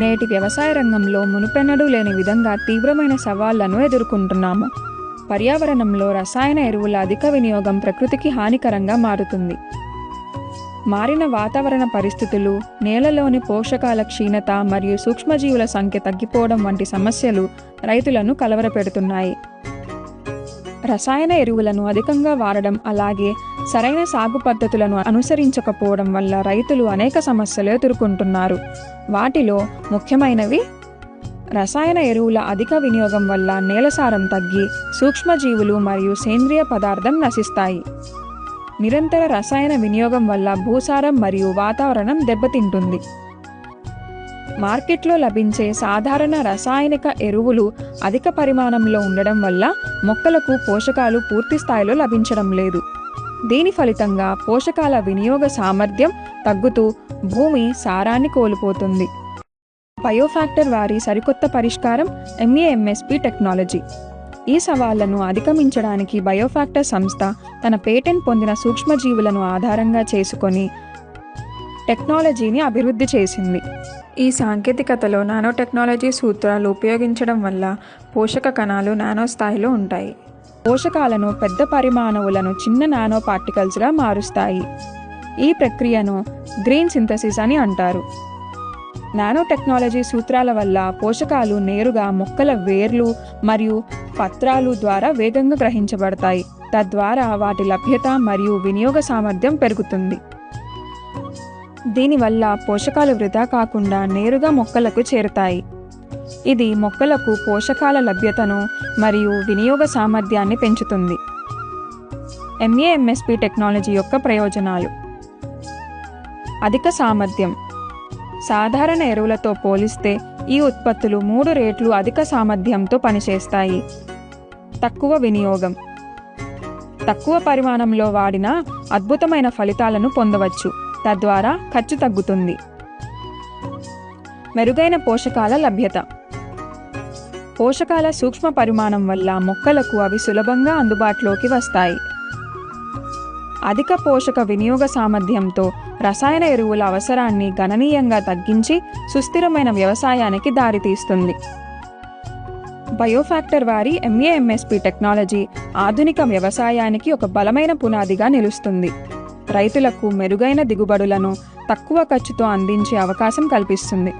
నేటి వ్యవసాయ రంగంలో మునుపెన్నడూ లేని విధంగా తీవ్రమైన సవాళ్లను ఎదుర్కొంటున్నాము. పర్యావరణంలో రసాయన ఎరువుల అధిక వినియోగం ప్రకృతికి హానికరంగా మారుతుంది. మారిన వాతావరణ పరిస్థితులు, నేలలోని పోషకాల క్షీణత మరియు సూక్ష్మజీవుల సంఖ్య తగ్గిపోవడం వంటి సమస్యలు రైతులను కలవరపెడుతున్నాయి. రసాయన ఎరువులను అధికంగా వాడడం, అలాగే సరైన సాగు పద్ధతులను అనుసరించకపోవడం వల్ల రైతులు అనేక సమస్యలు ఎదుర్కొంటున్నారు. వాటిలో ముఖ్యమైనవి: రసాయన ఎరువుల అధిక వినియోగం వల్ల నేల సారం తగ్గి సూక్ష్మజీవులు మరియు సేంద్రియ పదార్థం నశిస్తాయి. నిరంతర రసాయన వినియోగం వల్ల భూసారం మరియు వాతావరణం దెబ్బతింటుంది. మార్కెట్లో లభించే సాధారణ రసాయనిక ఎరువులు అధిక పరిమాణంలో ఉండడం వల్ల మొక్కలకు పోషకాలు పూర్తి స్థాయిలో లభించడం లేదు. దీని ఫలితంగా పోషకాల వినియోగ సామర్థ్యం తగ్గుతూ భూమి సారాన్ని కోల్పోతుంది. బయోఫ్యాక్టర్ వారి సరికొత్త పరిష్కారం ఎంఏఎంఎస్పి టెక్నాలజీ. ఈ సవాళ్లను అధిగమించడానికి బయోఫ్యాక్టర్ సంస్థ తన పేటెంట్ పొందిన సూక్ష్మజీవులను ఆధారంగా చేసుకొని టెక్నాలజీని అభివృద్ధి చేసింది. ఈ సాంకేతికతలో నానోటెక్నాలజీ సూత్రాలు ఉపయోగించడం వల్ల పోషక కణాలు నానో స్థాయిలో ఉంటాయి. పోషకాలను పెద్ద పరిమాణువులను చిన్న నానో పార్టికల్స్గా మారుస్తాయి. ఈ ప్రక్రియను గ్రీన్ సింథసిస్ అని అంటారు. నానో టెక్నాలజీ సూత్రాల వల్ల పోషకాలు నేరుగా మొక్కల వేర్లు మరియు పత్రాలు ద్వారా వేగంగా గ్రహించబడతాయి. తద్వారా వాటి లభ్యత మరియు వినియోగ సామర్థ్యం పెరుగుతుంది. దీనివల్ల పోషకాలు వృధా కాకుండా నేరుగా మొక్కలకు చేరుతాయి. ఇది మొక్కలకు పోషకాల లభ్యతను మరియు వినియోగ సామర్థ్యాన్ని పెంచుతుంది. ఎంఏఎంఎస్పి టెక్నాలజీ యొక్క ప్రయోజనాలు: అధిక సామర్థ్యం. సాధారణ ఎరువులతో పోలిస్తే ఈ ఉత్పత్తులు 3 రెట్లు అధిక సామర్థ్యంతో పనిచేస్తాయి. తక్కువ వినియోగం. తక్కువ పరిమాణంలో వాడినా అద్భుతమైన ఫలితాలను పొందవచ్చు. తద్వారా ఖర్చు తగ్గుతుంది. మెరుగైన పోషకాల లభ్యత. పోషకాల సూక్ష్మ పరిమాణం వల్ల మొక్కలకు అవి సులభంగా అందుబాటులోకి వస్తాయి. అధిక పోషక వినియోగ సామర్థ్యంతో రసాయన ఎరువుల అవసరాన్ని గణనీయంగా తగ్గించి సుస్థిరమైన వ్యవసాయానికి దారితీస్తుంది. బయోఫ్యాక్టర్ వారి ఎంఏఎంఎస్పి టెక్నాలజీ ఆధునిక వ్యవసాయానికి ఒక బలమైన పునాదిగా నిలుస్తుంది. రైతులకు మెరుగైన దిగుబడులను తక్కువ ఖర్చుతో అందించే అవకాశం కల్పిస్తుంది.